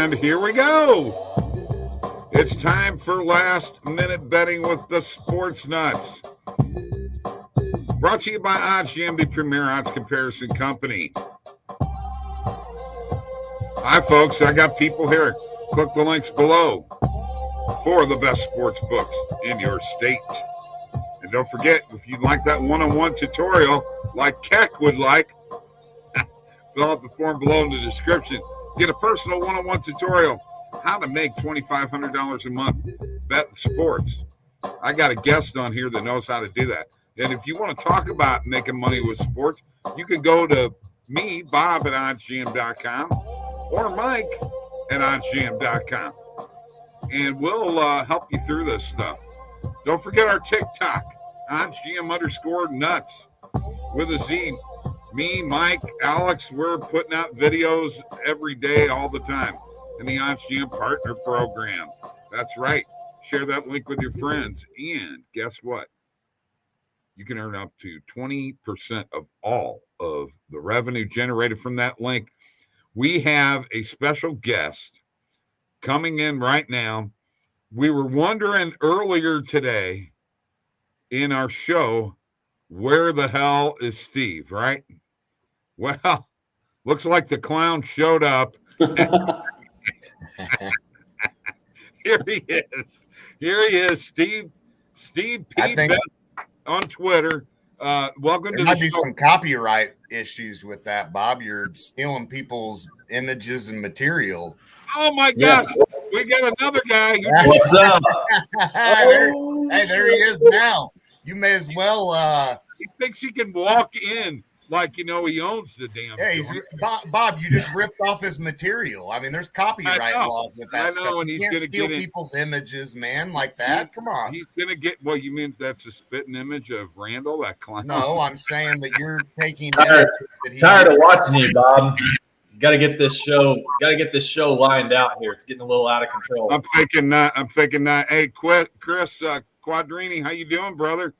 And here we go. It's time for last minute betting with the Sports Nuts. Brought to you by OddsJam, the premier odds comparison company. Hi, folks. I got people here. Click the links below for the best sports books in your state. And don't forget, if you'd like that one-on-one tutorial like Keck would like, fill out the form below in the description. Get a personal one-on-one tutorial, how to make $2,500 a month betting sports. I got a guest on here that knows how to do that. And if you want to talk about making money with sports, you can go to me, Bob, at OddsJam.com or Mike at OddsJam.com. And we'll help you through this stuff. Don't forget our TikTok, OddsJam_Nutz with a Z. Me, Mike, Alex, we're putting out videos every day, all the time in the OddsJam Partner Program. That's right. Share that link with your friends. And guess what? You can earn up to 20% of all of the revenue generated from that link. We have a special guest coming in right now. We were wondering earlier today in our show, where the hell is Steve, right? Well, looks like the clown showed up. Here he is. Here he is, Steve P. On Twitter. Welcome to the show. There might be some copyright issues with that, Bob. You're stealing people's images and material. Oh, my God. Yeah. We got another guy. What's up? There he is now. You may as well. He thinks he can walk in like, you know, he owns the damn thing. Bob, you just ripped off his material. I mean, there's copyright laws with that stuff. You can't steal people's images, man, like that. Come on. He's going to get, well, you mean that's a spitting image of Randall, that clown? No, I'm saying that you're taking tired of watching you, Bob. Got to get this show lined out here. It's getting a little out of control. I'm thinking not. Hey, Chris Quadrini, how you doing, brother?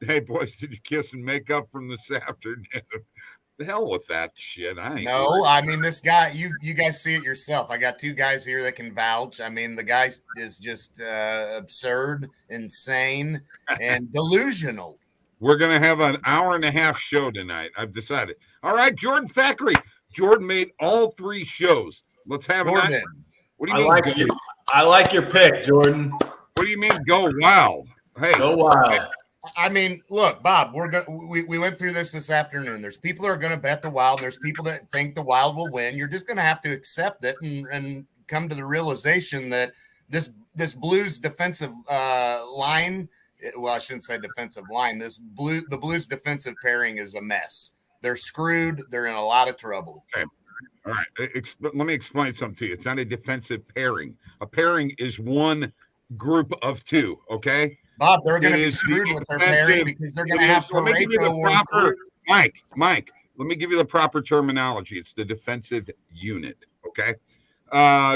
Hey, boys, did you kiss and make up from this afternoon? The hell with that shit. I mean, this guy, you guys see it yourself. I got two guys here that can vouch. I mean, the guy is just absurd, insane, and delusional. We're going to have an hour-and-a-half show tonight. I've decided. All right, Jordan Thackeray. Jordan made all 3 shows. Let's have it. What do you mean? I like your pick, Jordan. What do you mean go wild? Hey, go wild. Hey. I mean, look, Bob, we went through this afternoon. There's people that are going to bet the Wild. There's people that think the Wild will win. You're just going to have to accept it and come to the realization that this Blues defensive line, well, I shouldn't say defensive line. The Blues defensive pairing is a mess. They're screwed. They're in a lot of trouble. Okay. All right. Let me explain something to you. It's not a defensive pairing. A pairing is one group of 2, okay? Bob, they're going to be screwed with their pairing because they're going to have to Let me give you the proper, Mike, let me give you the proper terminology. It's the defensive unit, okay?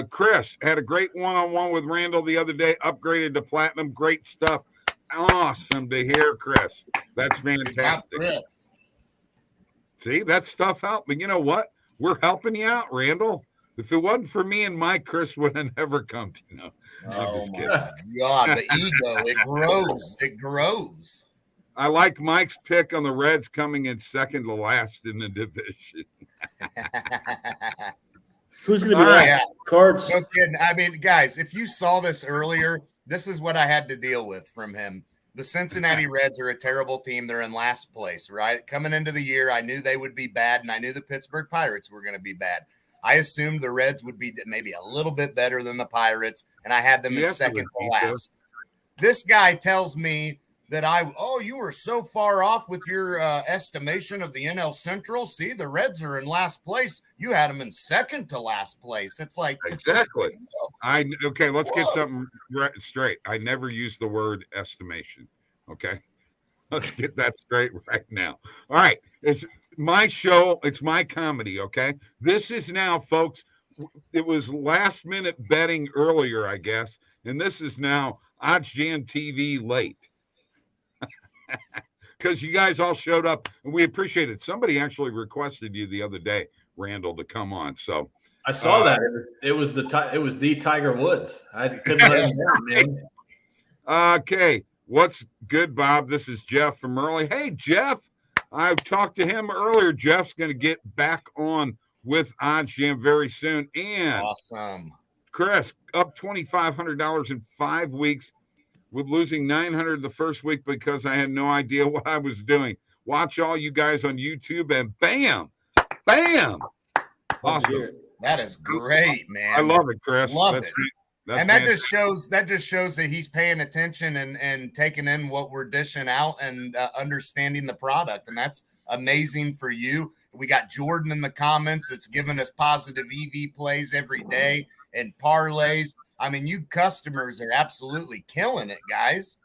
Chris had a great one-on-one with Randall the other day, upgraded to platinum. Great stuff. Awesome to hear, Chris. That's fantastic. See, that stuff helped me. You know what? We're helping you out, Randall. If it wasn't for me and Mike, Chris would have never come to know. Oh, my God, the ego, it grows. It grows. I like Mike's pick on the Reds coming in second to last in the division. Who's going to be right? Cards? No kidding. I mean, guys, if you saw this earlier, this is what I had to deal with from him. The Cincinnati Reds are a terrible team. They're in last place, right? Coming into the year, I knew they would be bad, and I knew the Pittsburgh Pirates were going to be bad. I assumed the Reds would be maybe a little bit better than the Pirates, and I had them in second to last. This guy tells me that you were so far off with your estimation of the NL Central. See, the Reds are in last place. You had them in second to last place. It's like exactly. Okay, let's get something straight. I never use the word estimation. Okay, let's get that straight right now. All right, it's my show. It's my comedy. Okay, this is now, folks. It was last minute betting earlier, I guess, and this is now OddsJam TV late. Because you guys all showed up and we appreciate it. Somebody actually requested you the other day, Randall, to come on. So I saw that. It was the Tiger Woods. I couldn't let him down, man. Okay, what's good, Bob? This is Jeff from Early. Hey, Jeff, I've talked to him earlier. Jeff's going to get back on with OddsJam very soon. And awesome, Chris, up $2,500 in 5 weeks, with losing $900 the first week because I had no idea what I was doing. Watch all you guys on YouTube, and bam, awesome. That is great, man. I love it, Chris. Love it. And that fantastic. just shows that he's paying attention and taking in what we're dishing out and understanding the product. And that's amazing for you. We got Jordan in the comments. It's giving us positive EV plays every day and parlays. I mean, you customers are absolutely killing it, guys.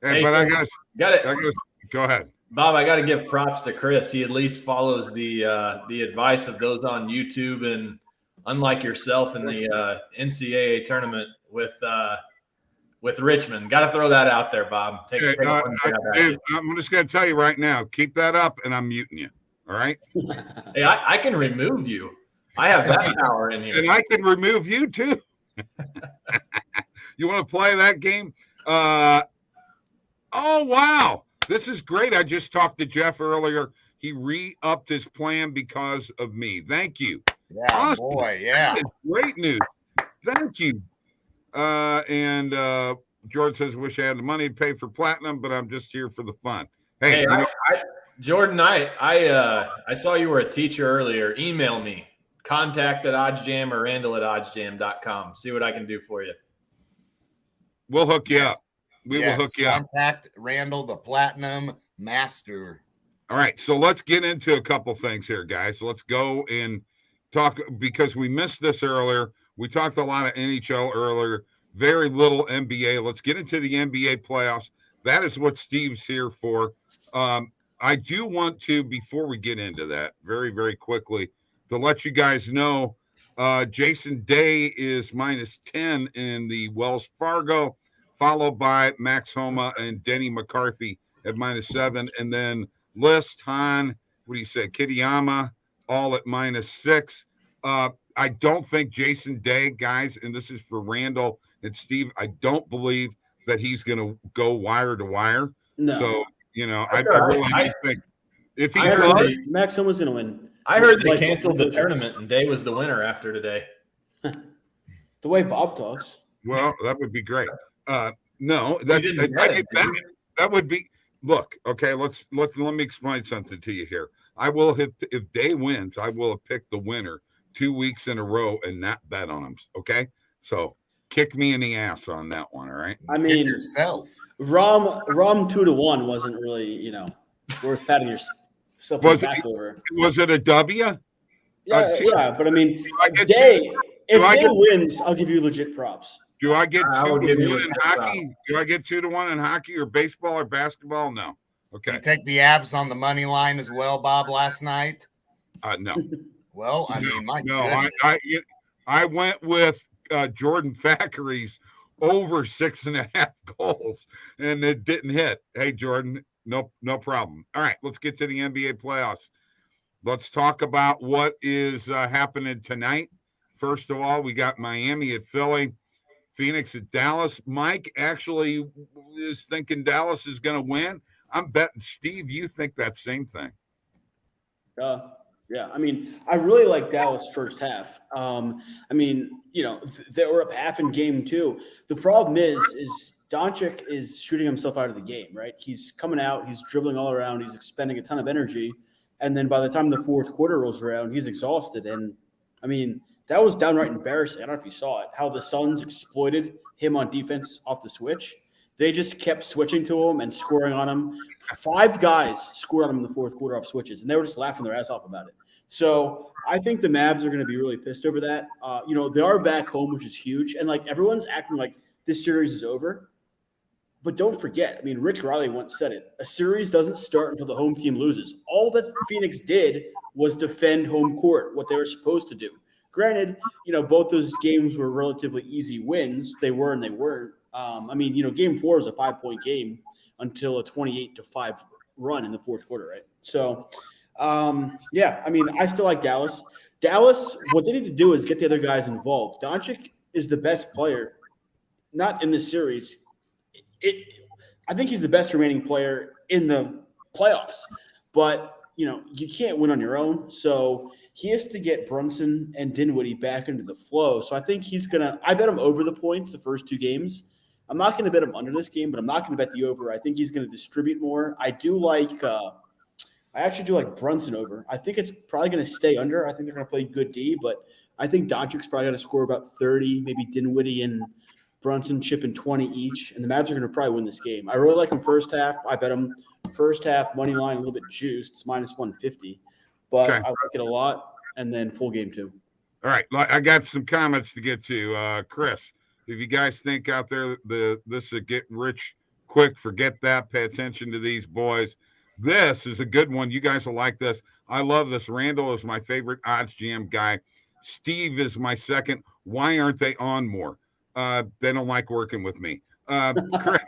Hey, but I guess go ahead, Bob. I got to give props to Chris. He at least follows the advice of those on YouTube, and unlike yourself in the NCAA tournament with Richmond. Got to throw that out there, Bob. I'm just going to tell you right now, keep that up, and I'm muting you. All right? Hey, I can remove you. I have that power in here. And I can remove you, too. You want to play that game? Oh, wow. This is great. I just talked to Jeff earlier. He re-upped his plan because of me. Thank you. Yeah, awesome. Boy, yeah. Great news. Thank you. And George says, wish I had the money to pay for platinum, but I'm just here for the fun. Hey, Jordan, I saw you were a teacher earlier. Email me. Contact at OddsJam or Randall@oddsjam.com. See what I can do for you. We'll hook you up. We will hook you up. Contact Randall, the Platinum Master. All right. So let's get into a couple things here, guys. Let's go and talk, because we missed this earlier. We talked a lot of NHL earlier, very little NBA. Let's get into the NBA playoffs. That is what Steve's here for. I do want to, before we get into that, very, very quickly, to let you guys know, Jason Day is -10 in the Wells Fargo, followed by Max Homa and Denny McCarthy at -7. And then List, Han, what do you say, Kitayama, all at -6. I don't think Jason Day, guys, and this is for Randall and Steve, I don't believe that he's going to go wire to wire. No. So, I really think if he Max Homa's going to win. I heard they canceled the tournament and Day was the winner after today. The way Bob talks. Well, that would be great. No, that would be. Look, okay, let me explain something to you here. I will have, if Day wins, I will have picked the winner 2 weeks in a row and not bet on him. Okay, so kick me in the ass on that one. All right. I mean, yourself. Rom 2-1 wasn't really, worth patting yourself on the back over. Was it a W? Yeah, but I mean, if Day wins, I'll give you legit props. Do I get 2-1 in hockey? Do I get 2-1 in hockey or baseball or basketball? No. Okay. You take the abs on the money line as well, Bob, last night? No. Well, I mean, I went with Jordan Thackeray's over 6.5 goals, and it didn't hit. Hey, Jordan, no problem. All right, let's get to the NBA playoffs. Let's talk about what is happening tonight. First of all, we got Miami at Philly, Phoenix at Dallas. Mike actually is thinking Dallas is going to win. I'm betting, Steve, you think that same thing. Yeah, I mean, I really like Dallas first half. I mean, they were up half in game 2. The problem is Doncic is shooting himself out of the game, right? He's coming out, he's dribbling all around, he's expending a ton of energy. And then by the time the fourth quarter rolls around, he's exhausted. And I mean, that was downright embarrassing. I don't know if you saw it, how the Suns exploited him on defense off the switch. They just kept switching to him and scoring on him. 5 guys scored on him in the fourth quarter off switches, and they were just laughing their ass off about it. So I think the Mavs are going to be really pissed over that. They are back home, which is huge. And, everyone's acting like this series is over. But don't forget, I mean, Rick Riley once said it, a series doesn't start until the home team loses. All that Phoenix did was defend home court, what they were supposed to do. Granted, both those games were relatively easy wins. They were and they weren't. Game 4 was a 5-point game until a 28-5 run in the fourth quarter, right? So, I still like Dallas. Dallas, what they need to do is get the other guys involved. Doncic is the best player, not in this series. I think he's the best remaining player in the playoffs, but you can't win on your own. So he has to get Brunson and Dinwiddie back into the flow. So I think I bet him over the points the first 2 games. I'm not going to bet him under this game, but I'm not going to bet the over. I think he's going to distribute more. I actually do like Brunson over. I think it's probably going to stay under. I think they're going to play good D, but I think Doncic's probably going to score about 30, maybe Dinwiddie and Brunson chipping 20 each, and the Mavs are going to probably win this game. I really like him first half. I bet him first half money line a little bit juiced. It's minus 150, but okay. I like it a lot. And then full game too. All right, I got some comments to get to. Chris, if you guys think out there this is a get rich quick, forget that. Pay attention to these boys. This is a good one. You guys will like this. I love this. Randall is my favorite OddsJam guy. Steve is my second. Why aren't they on more? They don't like working with me. Chris,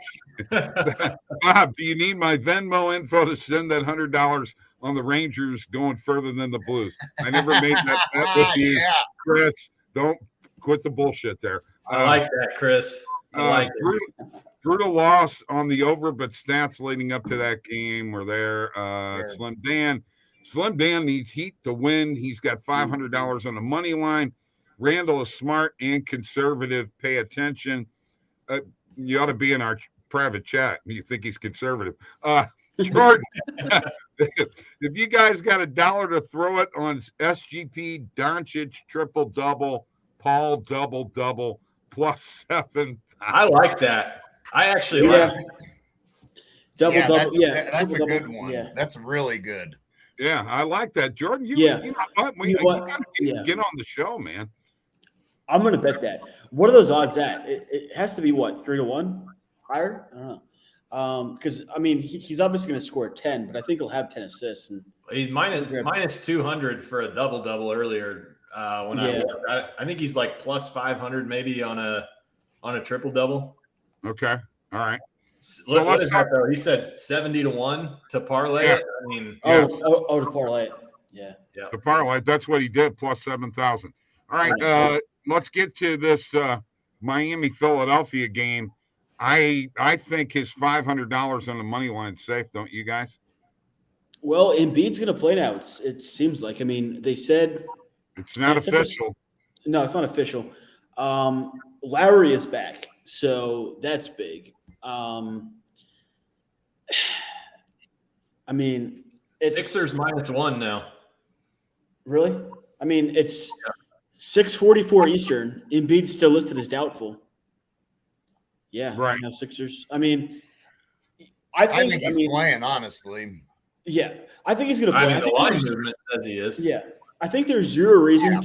Bob, do you need my Venmo info to send that $100 on the Rangers going further than the Blues? I never made that bet with you, Chris. Don't quit the bullshit there. I like that, Chris. I like it. Brutal loss on the over, but stats leading up to that game were there. Sure. Slim Dan needs Heat to win. He's got $500 on the money line. Randall is smart and conservative. Pay attention. You ought to be in our private chat. You think he's conservative. Jordan, if you guys got $1 to throw it on SGP, Doncic, triple-double, Paul, double-double, +7. I like that. I actually like it. Double-double. That's a good one. Yeah. That's really good. Yeah, I like that. Jordan, you know what? You got to get on the show, man. I'm going to bet that. What are those odds at? It has to be, 3-1? Higher? I don't know. Because, he's obviously going to score 10, but I think he'll have 10 assists. And he's minus 200 for a double-double earlier. I think he's like plus 500 maybe on a triple-double. Okay. All right. So what is that, though? He said 70-1 to parlay it. To parlay it. Yeah. To parlay, that's what he did, plus 7,000. All right. Let's get to this Miami-Philadelphia game. I think his $500 on the money line safe, don't you guys? Well, Embiid's going to play now. It seems like. They said it's not official. No, it's not official. Lowry is back, so that's big. It's Sixers -1 now. Really? It's 6:44 Eastern. Embiid's still listed as doubtful. Yeah, right. No Sixers. I think he's playing, honestly. Yeah, I think he's going to play. The line movement says he is. Yeah, I think there's zero reason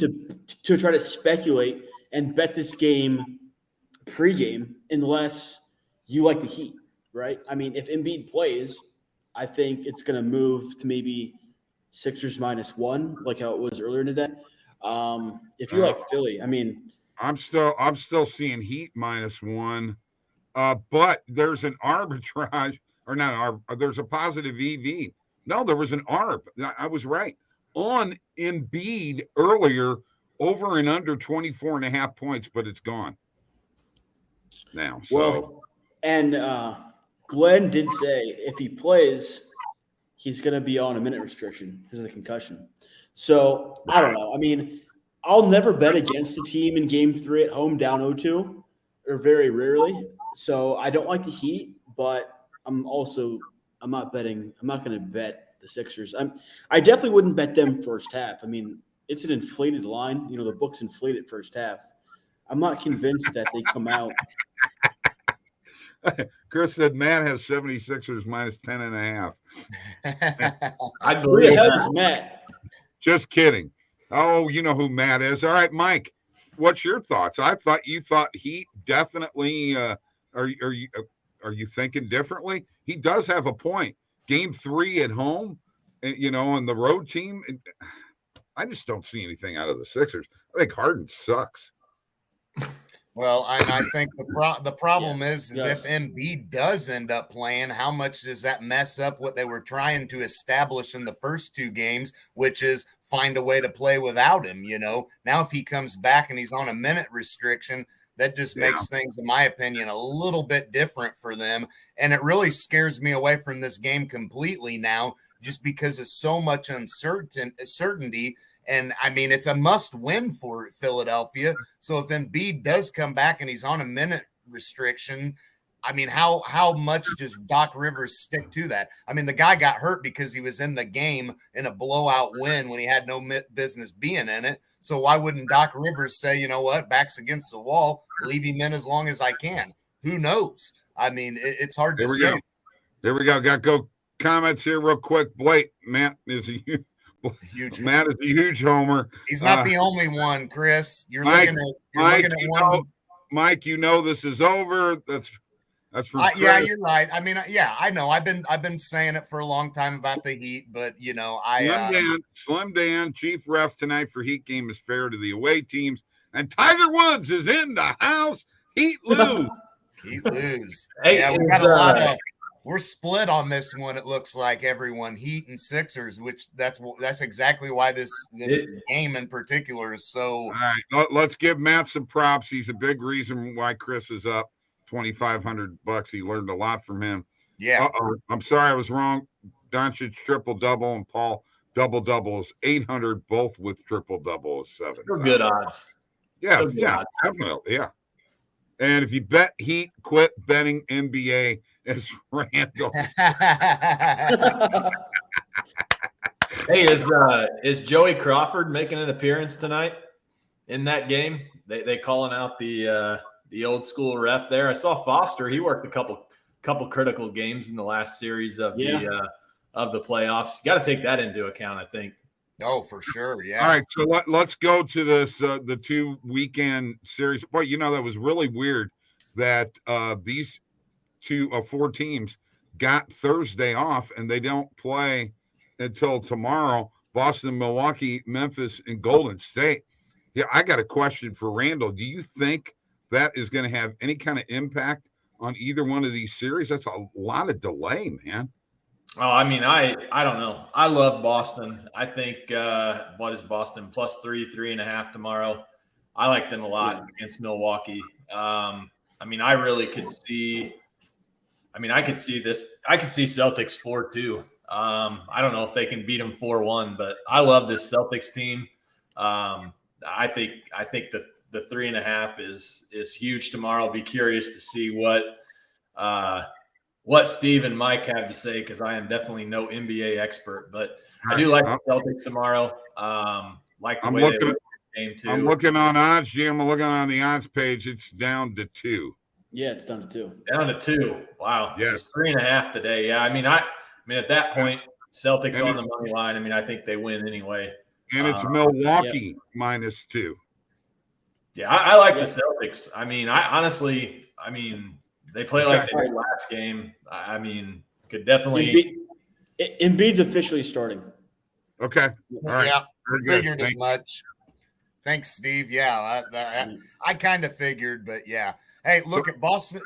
to try to speculate and bet this game pregame unless you like the Heat, right? If Embiid plays, I think it's going to move to maybe Sixers -1, like how it was earlier in the day. If you like Philly, I'm still seeing Heat -1, but there's an arbitrage or not. There's a positive EV. No, there was an ARB. I was right on Embiid earlier, over and under 24.5 points, but it's gone now. So. Well, and Glenn did say if he plays, he's going to be on a minute restriction because of the concussion. So I don't know. I'll never bet against a team in Game 3 at home down 0-2, or very rarely. So I don't like the Heat, but I'm not betting. I'm not going to bet the Sixers. I definitely wouldn't bet them first half. It's an inflated line. The books inflated first half. I'm not convinced that they come out. Chris said Matt has 76ers -10.5. I believe that is Matt. Just kidding. Oh, you know who Matt is. All right, Mike, what's your thoughts? I thought you thought Heat definitely. Are you thinking differently? He does have a point. Game 3 at home, and the road team. I just don't see anything out of the Sixers. I think Harden sucks. Well, and I think the problem is yes. if Embiid does end up playing, how much does that mess up what they were trying to establish in the first 2 games, which is find a way to play without him, Now if he comes back and he's on a minute restriction, that just makes things, in my opinion, a little bit different for them. And it really scares me away from this game completely now, just because of so much uncertainty. And I mean, it's a must win for Philadelphia. So if Embiid does come back and he's on a minute restriction, I mean, how much does Doc Rivers stick to that? I mean, the guy got hurt because he was in the game in a blowout win when he had no business being in it. So why wouldn't Doc Rivers say, you know what, back's against the wall, leave him in as long as I can? Who knows? I mean, it's hard to say. There we go. Got go comments here real quick. Blake, Matt is a huge homer. He's not the only one, Chris. You're looking at one. Mike, this is over. That's from Chris. Yeah, you're right. I mean, yeah, I know. I've been saying it for a long time about the Heat, but Slim Dan, chief ref tonight for Heat game is fair to the away teams, and Tiger Woods is in the house. Heat lose. Heat lose. Hey, yeah, we got a lot of. We're split on this one. It looks like everyone, Heat and Sixers, which that's exactly why this game in particular is so. All right, let's give Matt some props. He's a big reason why Chris is up $2,500. He learned a lot from him. Yeah. I'm sorry, I was wrong. Doncic triple-double and Paul double-double is 800, both with triple-double is 7. Still good odds. Yeah, definitely, yeah. And if you bet Heat, quit betting NBA as Randall. Hey, is Joey Crawford making an appearance tonight in that game? They calling out the old school ref there. I saw Foster. He worked a couple critical games in the last series of the playoffs. You got to take that into account, I think. Oh, for sure. Yeah. All right. So let's go to this, the 2 weekend series. But that was really weird that these 4 teams got Thursday off and they don't play until tomorrow. Boston, Milwaukee, Memphis, and Golden State. Yeah. I got a question for Randall. Do you think that is going to have any kind of impact on either one of these series? That's a lot of delay, man. Oh, I mean, I don't know. I love Boston. I think what is Boston +3.5 tomorrow? I like them a lot against Milwaukee. I mean, I really could see. I mean, I could see this. I could see Celtics 4-2. I don't know if they can beat them 4-1, but I love this Celtics team. I think that the 3.5 is huge tomorrow. I'll be curious to see what Steve and Mike have to say, because I am definitely no NBA expert, but I do like the Celtics tomorrow. Like the way they win the game too. I'm looking on OddsJam. I'm looking on the odds page. It's down to 2. Yeah, it's down to 2. Down to 2. Wow. Yeah. So it's 3.5 today. Yeah. I mean, at that point, Celtics on the money line. I mean, I think they win anyway. And it's Milwaukee -2. Yeah, I like the Celtics. I mean, they play like they did last game. I mean, could definitely. Embiid's officially starting. Okay. All right. Yeah, figured as much. Thanks, Steve. Yeah, I kind of figured, but yeah. Hey, look at Boston,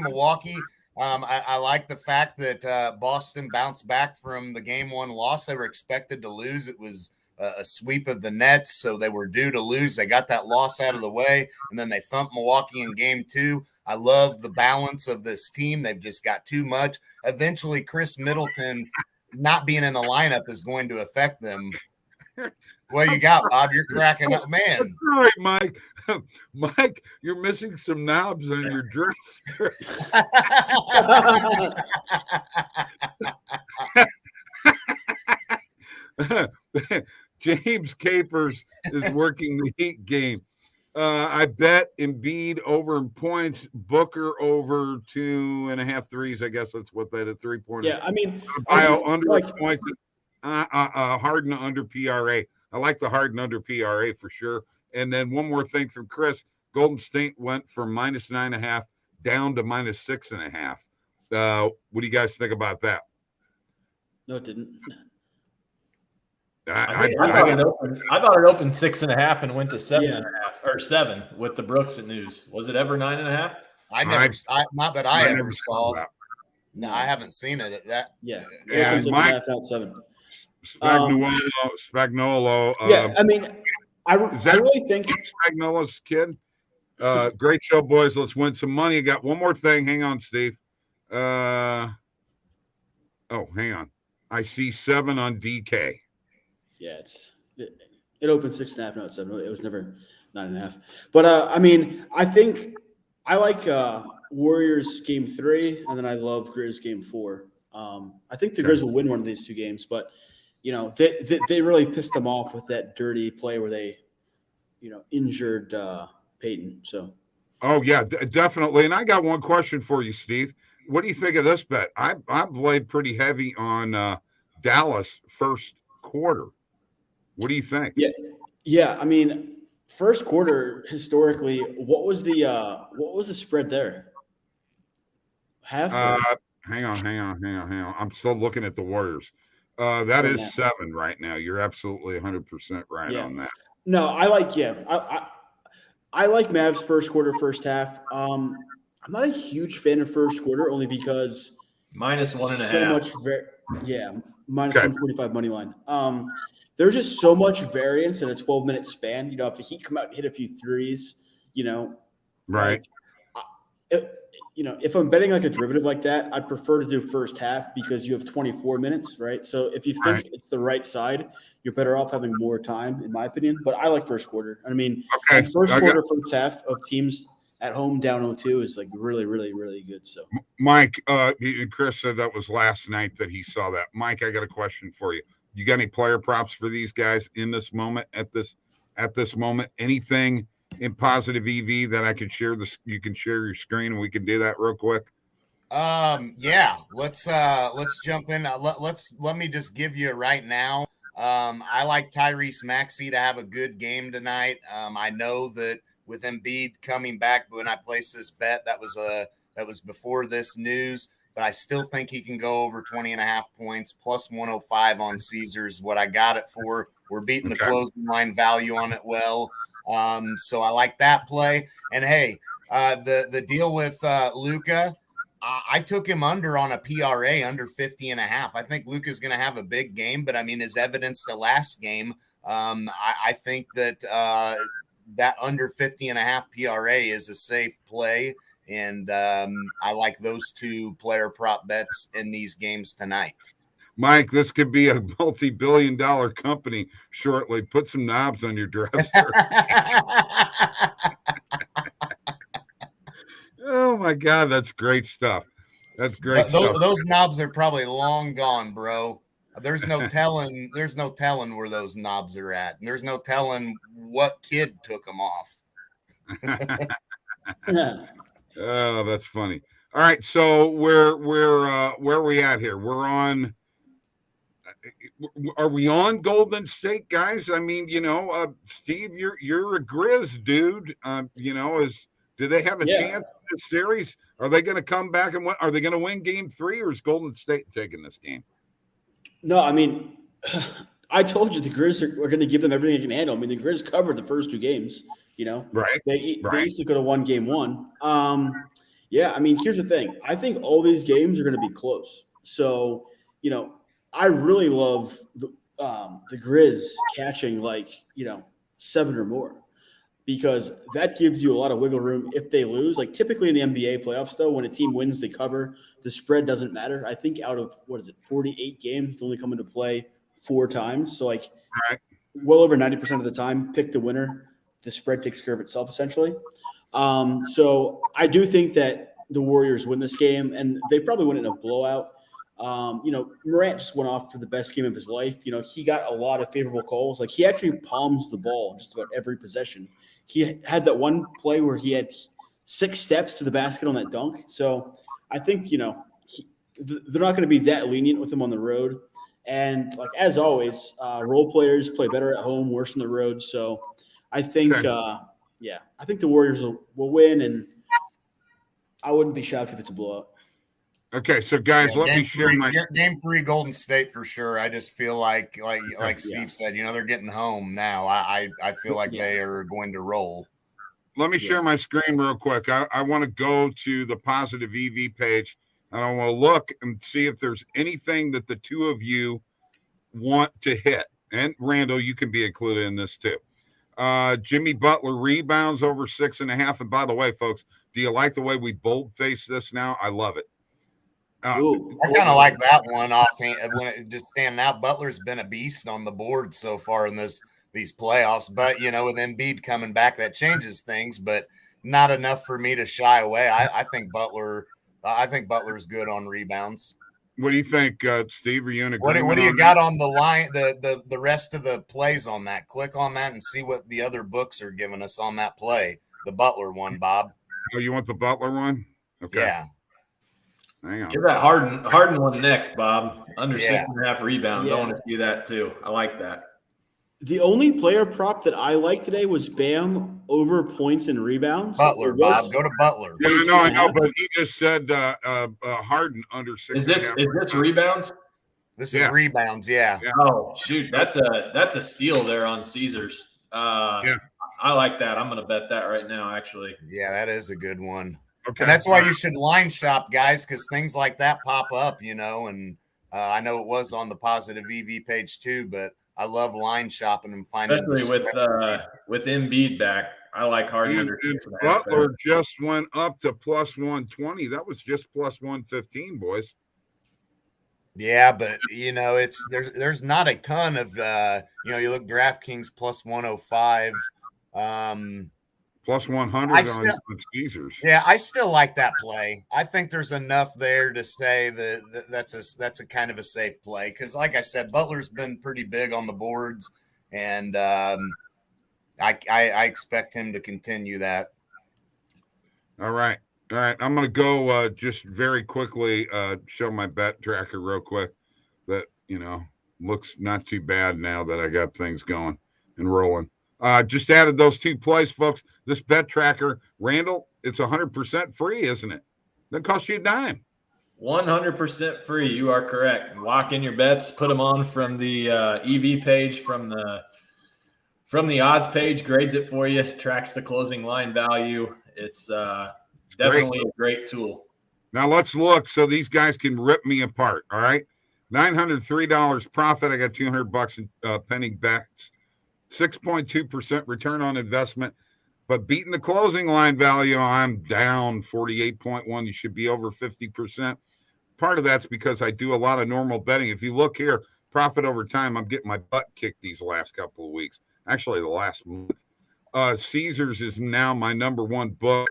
Milwaukee. I like the fact that Boston bounced back from the Game 1 loss. They were expected to lose. It was a sweep of the Nets, so they were due to lose. They got that loss out of the way, and then they thumped Milwaukee in Game 2. I love the balance of this team. They've just got too much. Eventually, Chris Middleton not being in the lineup is going to affect them. What you got, Bob? You're cracking up, man. That's right, Mike. Mike, you're missing some knobs on your dress. James Capers is working the Heat game. I bet Embiid over in points, Booker over 2.5 threes. I guess that's what that 3-pointer. Yeah, I mean, under points. Harden under PRA. I like the Harden under PRA for sure. And then one more thing from Chris: Golden State went from -9.5 down to -6.5. What do you guys think about that? No, it didn't. I thought it opened 6.5 and went to 7.5. or 7 with the Brooks news. Was it ever 9.5? Not that I ever saw. that. No, I haven't seen it at that. Yeah. And Mike, 7. Spagnuolo. Yeah, I mean, I really think Spagnuolo's kid. Great show, boys. Let's win some money. I got one more thing. Hang on, Steve. Hang on. I see 7 on DK. Yeah, it opened 6.5, not 7. It was never 9.5. But I mean, I think I like Warriors game 3, and then I love Grizz game 4. I think the Grizz will win one of these 2 games, but they really pissed them off with that dirty play where they, injured Peyton. So. Oh yeah, definitely. And I got one question for you, Steve. What do you think of this bet? I've laid pretty heavy on Dallas first quarter. What do you think? Yeah. I mean, first quarter historically, what was the spread there? Half. Hang on. I'm still looking at the Warriors. That is 7 right now. You're absolutely 100% right on that. No, I like Mavs first quarter, first half. I'm not a huge fan of first quarter only because -1.5. So much minus 145 money line. There's just so much variance in a 12-minute span. If the Heat come out and hit a few threes, right. If I'm betting like a derivative like that, I'd prefer to do first half because you have 24 minutes, right? So if you think it's the right side, you're better off having more time, in my opinion. But I like first quarter. I mean, first half of teams at home down 0-2 is like really, really, really good. So, Mike, Chris said that was last night that he saw that. Mike, I got a question for you. You got any player props for these guys in this moment? At this moment, anything in positive EV that I could share this? You can share your screen and we can do that real quick. Yeah, let's jump in. Let me just give you right now. I like Tyrese Maxey to have a good game tonight. I know that with Embiid coming back, when I placed this bet, that was before this news, but I still think he can go over 20.5 points plus 105 on Caesars. What I got it for. We're beating the closing line value on it well. So I like that play. And hey, the deal with Luka, I took him under on a PRA under 50.5. I think Luka's going to have a big game, but I mean, as evidence to last game, I think that that under 50.5 PRA is a safe play. And I like those 2 player prop bets in these games tonight. Mike, this could be a multi-billion-dollar company shortly. Put some knobs on your dresser. Oh my God, that's great stuff. That's great stuff. Those knobs are probably long gone, bro. There's no telling where those knobs are at. And there's no telling what kid took them off. Oh, that's funny. All right, so where are we at here? Are we on Golden State, guys? I mean, Steve, you're a Grizz dude. Do they have a chance in this series? Are they going to come back and win? Are they going to win game 3, or is Golden State taking this game? No, I mean, I told you the Grizz are going to give them everything they can handle. I mean, the Grizz covered the first 2 games, Right. They easily could have won game 1. I mean, here's the thing. I think all these games are going to be close. So, I really love the Grizz catching 7 or more because that gives you a lot of wiggle room if they lose. Like typically in the NBA playoffs, though, when a team wins, they cover. The spread doesn't matter. I think out of 48 games, it's only come into play 4 times. So well over 90% of the time, pick the winner. The spread takes care of itself essentially. So I do think that the Warriors win this game, and they probably win it in a blowout. Morant just went off for the best game of his life. He got a lot of favorable calls. Like he actually palms the ball just about every possession. He had that one play where he had 6 steps to the basket on that dunk. So I think, they're not going to be that lenient with him on the road. And as always, role players play better at home, worse on the road. So I think, I think the Warriors will win, and I wouldn't be shocked if it's a blowout. Okay, so guys, let me share my game 3 Golden State for sure. I just feel like Steve said, they're getting home now. I feel like they are going to roll. Let me share my screen real quick. I want to go to the positive EV page, and I want to look and see if there's anything that the two of you want to hit. And Randall, you can be included in this too. Jimmy Butler rebounds over 6.5. And by the way, folks, do you like the way we bold-face this now? I love it. I kind of like that one offhand when it just standing out. Butler's been a beast on the board so far in these playoffs, but with Embiid coming back, that changes things, but not enough for me to shy away. I think Butler's good on rebounds. What do you think, Steve? Are you in agreement? What do you got on the line? The rest of the plays on that? Click on that and see what the other books are giving us on that play. The Butler one, Bob. Oh, you want the Butler one? Okay. Yeah. Hang on. Give that Harden one next, Bob. Under 6.5 rebounds. I want to see that too. I like that. The only player prop that I like today was Bam over points and rebounds. Butler, Bob. Go to Butler. Yeah, I know, but he just said Harden under 6. Is this rebounds? This is rebounds, yeah. Oh, shoot. That's a steal there on Caesars. I like that. I'm going to bet that right now, actually. Yeah, that is a good one. Okay. And that's why you should line shop, guys, because things like that pop up, and I know it was on the positive EV page too, but I love line shopping and finding. Especially with Embiid back, I like Harden under 6.5. Butler just went up to plus 120. That was just plus 115, boys. Yeah, but there's not a ton of you look DraftKings plus 105. Plus 100 on Caesars. Yeah, I still like that play. I think there's enough there to say that's a kind of a safe play because, like I said, Butler's been pretty big on the boards, and I expect him to continue that. All right. I'm going to go just very quickly show my bet tracker real quick that looks not too bad now that I got things going and rolling. Just added those two plays, folks. This bet tracker, Randall, it's 100% free, isn't it? Doesn't cost you a dime. 100% free. You are correct. Lock in your bets. Put them on from the EV page, from the odds page. Grades it for you. Tracks the closing line value. It's definitely a great tool. Now let's look so these guys can rip me apart. All right, $903 profit. I got $200 in pending bets. 6.2% return on investment, but beating the closing line value, I'm down 48.1. You should be over 50%. Part of that's because I do a lot of normal betting. If you look here, profit over time, I'm getting my butt kicked these last couple of weeks. Actually, the last month. Caesars is now my number one book.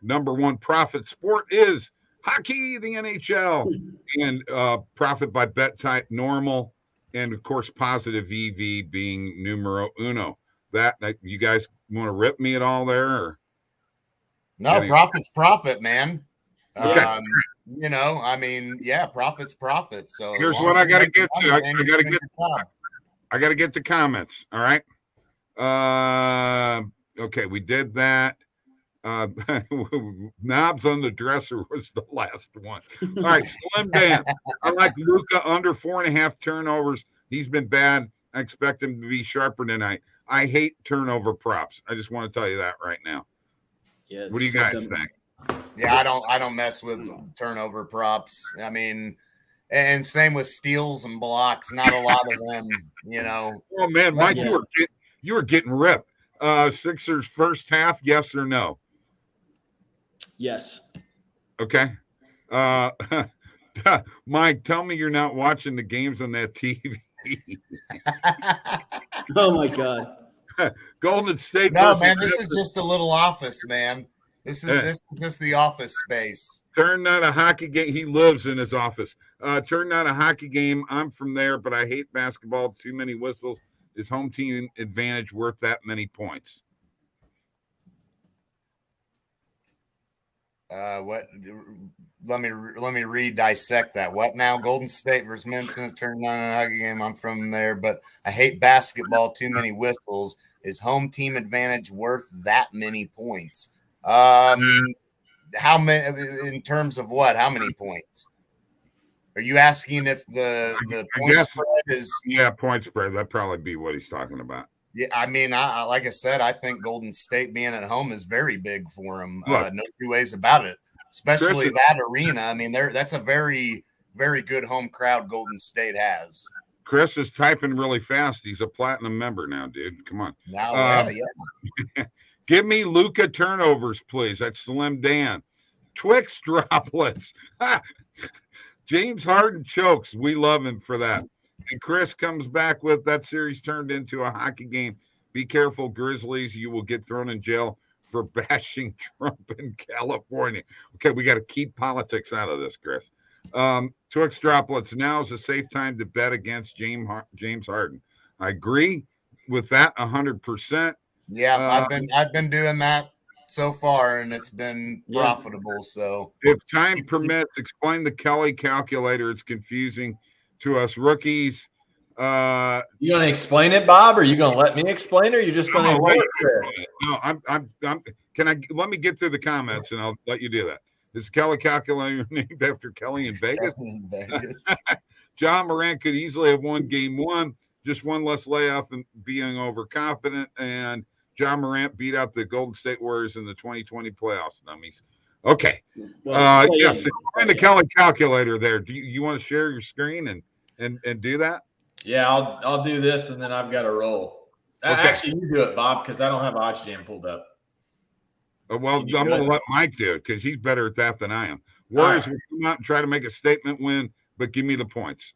Number one profit sport is hockey, the NHL, and profit by bet type normal. And of course, positive EV being numero uno. That you guys want to rip me at all there? Or? No, profit's profit, man. Okay. Profit's profit. So here's what I got to get to. I got to get the comments. All right. Okay, we did that. Knobs on the dresser was the last one. All right, Slim Dan. I like Luka under 4.5 turnovers. He's been bad. I expect him to be sharper tonight. I hate turnover props. I just want to tell you that right now. Yeah. What do you guys think? Yeah, I don't mess with turnover props. I mean, and same with steals and blocks. Not a lot of them, Oh man, Mike, you were getting ripped. Sixers first half, yes or no? Yes. Okay. Mike, tell me you're not watching the games on that TV. Oh my God. Golden State. No, man, this is just a little office, man. This is just the office space. Turn not a hockey game. He lives in his office. Turn not a hockey game. I'm from there, but I hate basketball. Too many whistles. Is home team advantage worth that many points? What? Let me dissect that. What now? Golden State versus Memphis turned on a hockey game. I'm from there, but I hate basketball. Too many whistles. Is home team advantage worth that many points? How many in terms of what? How many points? Are you asking if the point spread is? Yeah, point spread. That'd probably be what he's talking about. Yeah, I mean, I like I said, I think Golden State being at home is very big for him. No two ways about it. Especially that arena. I mean, that's a very, very good home crowd Golden State has. Chris is typing really fast. He's a platinum member now, dude. Come on. Now, Give me Luka turnovers, please. That's Slim Dan. Twix droplets. James Harden chokes. We love him for that. And Chris comes back with that series turned into a hockey game. Be careful, Grizzlies. You will get thrown in jail for bashing Trump in California. Okay, we got to keep politics out of this, Chris. Twix droplets. Now is a safe time to bet against James Harden. I agree with that 100%. Yeah, I've been doing that so far, and it's been profitable. So if time permits, explain the Kelly calculator. It's confusing to us rookies. You gonna explain it, Bob, or you gonna let me explain it, or you just gonna ignore it? No, I'm let me get through the comments and I'll let you do that. Is Kelly calculator named after Kelly in Vegas? John Morant could easily have won game one, just one less layoff and being overconfident, and John Morant beat out the Golden State Warriors in the 2020 playoffs. Dummies. Okay. Yes, explain the Kelly calculator there. Do you want to share your screen and do that? Yeah, I'll do this, and then I've got to roll. Okay. Actually, you do it, Bob, because I don't have OddsJam pulled up. Well, I'm going to let Mike do it because he's better at that than I am. Warriors will come out and try to make a statement win, but give me the points.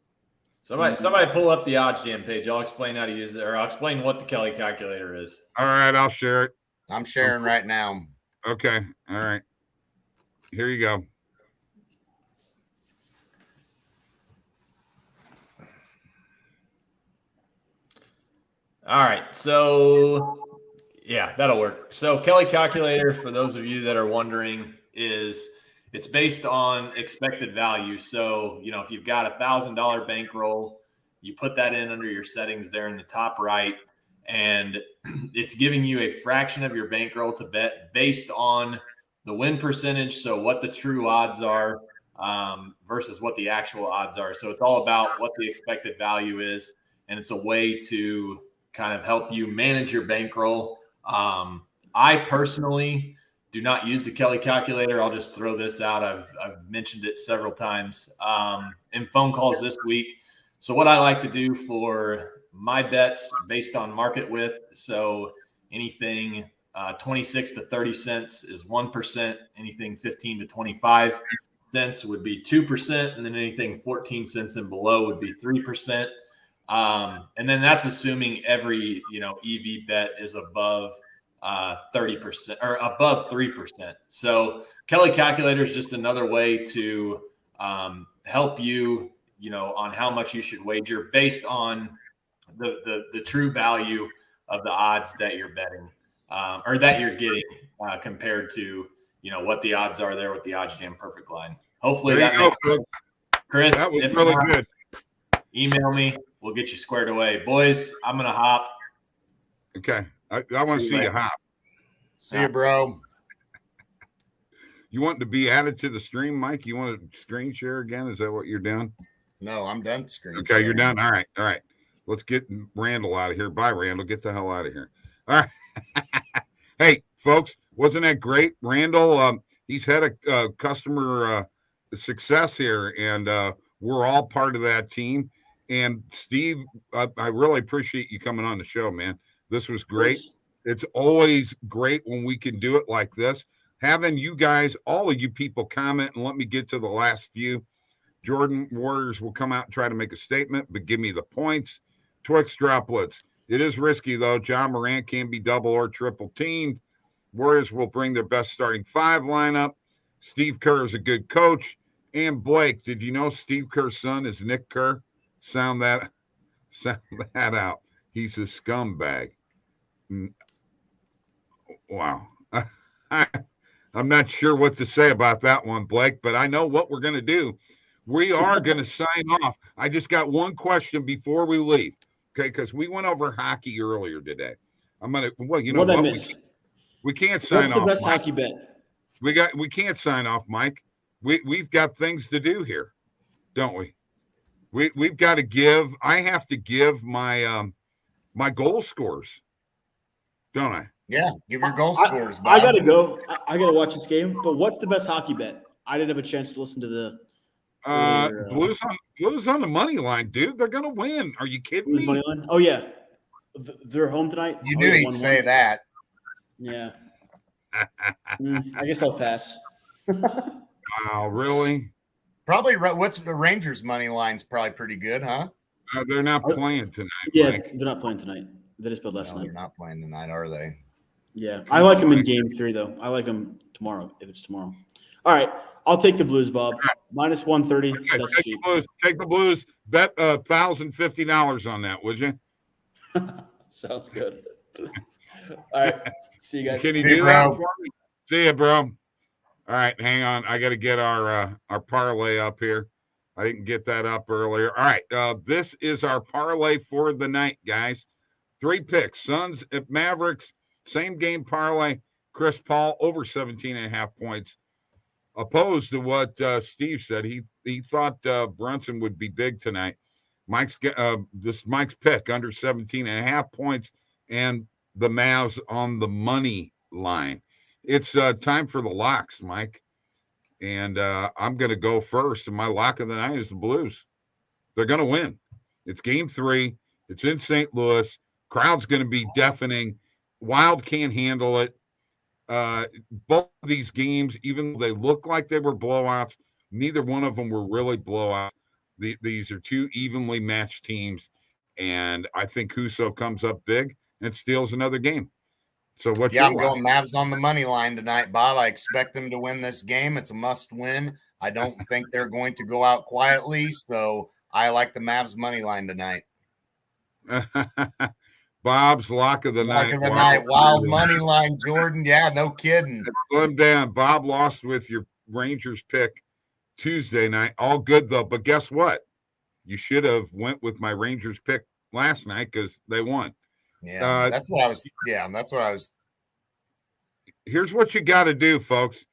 Somebody pull up the OddsJam page. I'll explain how to use it, or I'll explain what the Kelly calculator is. All right, I'll share it. I'm sharing right now. Okay. All right. Here you go. All right. So, yeah, that'll work. So Kelly calculator, for those of you that are wondering, it's based on expected value. So, if you've got $1,000 bankroll, you put that in under your settings there in the top right, and it's giving you a fraction of your bankroll to bet based on the win percentage. So what the true odds are versus what the actual odds are. So it's all about what the expected value is. And it's a way to kind of help you manage your bankroll. I personally do not use the Kelly calculator. I'll just throw this out. I've mentioned it several times in phone calls this week. So what I like to do for my bets based on market width, so anything 26 to 30 cents is 1%. Anything 15 to 25 cents would be 2%. And then anything 14 cents and below would be 3%. And then that's assuming every, EV bet is above 30% or above 3%. So Kelly calculator is just another way to help you, on how much you should wager based on the true value of the odds that you're betting or that you're getting compared to, what the odds are there with the OddsJam perfect line. Hopefully that makes sense. Chris, that was really good. Email me. We'll get you squared away. Boys, I'm going to hop. Okay. I want to see you hop. See you, bro. You want to be added to the stream, Mike? You want to screen share again? Is that what you're doing? No, I'm done screen Okay, sharing. You're done. All right. Let's get Randall out of here. Bye, Randall. Get the hell out of here. All right. Hey, folks, wasn't that great? Randall, he's had a customer success here, and we're all part of that team. And Steve, I really appreciate you coming on the show, man. This was great. It's always great when we can do it like this. Having you guys, all of you people comment, and let me get to the last few. Jordan, Warriors will come out and try to make a statement, but give me the points. Twix droplets. It is risky, though. John Morant can be double or triple teamed. Warriors will bring their best starting five lineup. Steve Kerr is a good coach. And Blake, did you know Steve Kerr's son is Nick Kerr? Sound that out. He's a scumbag. Wow. I'm not sure what to say about that one, Blake, but I know what we're going to do. We are going to sign off. I just got one question before we leave, okay, because we went over hockey earlier today. I'm going to, well, you know what? We can't sign off. What's the best hockey bet? We can't sign off, Mike. We've got things to do here. don't we? We've got to give. I have to give my my goal scores, don't I? Yeah, give your goal scores, Bob. I gotta go. I gotta watch this game. But what's the best hockey bet? I didn't have a chance to listen to the Blues on the money line, dude. They're gonna win. Are you kidding Blues me? money line. Oh yeah, they're home tonight. You knew he'd say that. Yeah. I guess I'll pass. Wow, really? Probably. What's the Rangers money line's probably pretty good, huh? They're not playing tonight. Yeah, Mike. they're not playing tonight. They just played last night. They're not playing tonight, are they? Yeah, I like them in game 3 though. I like them tomorrow if it's tomorrow. All right, I'll take the Blues, Bob. Minus 130. Okay, That's take cheap. the Blues. Take the Blues. Bet $1,050 on that, would you? Sounds good. All right, see you guys. Can you See you, do that bro. for me? See ya, bro. All right, hang on. I got to get our parlay up here. I didn't get that up earlier. All right, this is our parlay for the night, guys. 3 picks: Suns at Mavericks, same game parlay. Chris Paul over 17.5 points. Opposed to what Steve said, he thought Brunson would be big tonight. Mike's pick under 17.5 points, and the Mavs on the money line. It's time for the locks, Mike. And I'm going to go first. And my lock of the night is the Blues. They're going to win. It's game 3. It's in St. Louis. Crowd's going to be deafening. Wild can't handle it. Both of these games, even though they look like they were blowouts, neither one of them were really blowouts. These are 2 evenly matched teams. And I think Husso comes up big and steals another game. So what? Yeah, I'm going Mavs on the money line tonight, Bob. I expect them to win this game. It's a must win. I don't think they're going to go out quietly, so I like the Mavs money line tonight. Bob's lock of the night. Lock of the night, wild money line, Jordan. Yeah, no kidding. Slim down. Bob lost with your Rangers pick Tuesday night. All good though, but guess what? You should have went with my Rangers pick last night because they won. Yeah, that's what I was. Yeah, that's what I was. Here's what you got to do, folks.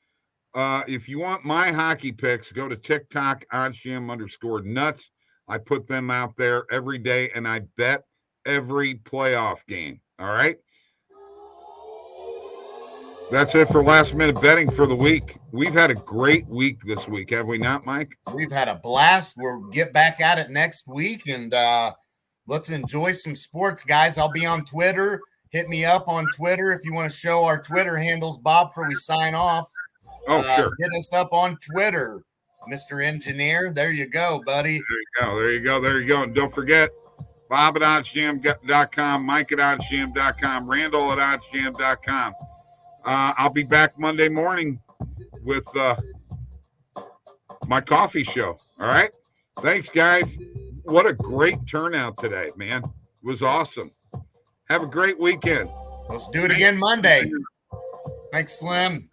If you want my hockey picks, go to TikTok, OddsJam_Nutz. I put them out there every day, and I bet every playoff game. All right? That's it for last minute betting for the week. We've had a great week this week, have we not, Mike? We've had a blast. We'll get back at it next week, and let's enjoy some sports, guys. I'll be on Twitter. Hit me up on Twitter if you want to show our Twitter handles, Bob, before we sign off. Oh, sure. Hit us up on Twitter, Mr. Engineer. There you go, buddy. There you go. And don't forget, Bob at OddsJam.com, Mike at OddsJam.com, Randall at OddsJam.com. I'll be back Monday morning with my coffee show. All right? Thanks, guys. What a great turnout today, man. It was awesome. Have a great weekend. Let's do it again Monday. Thanks, Slim.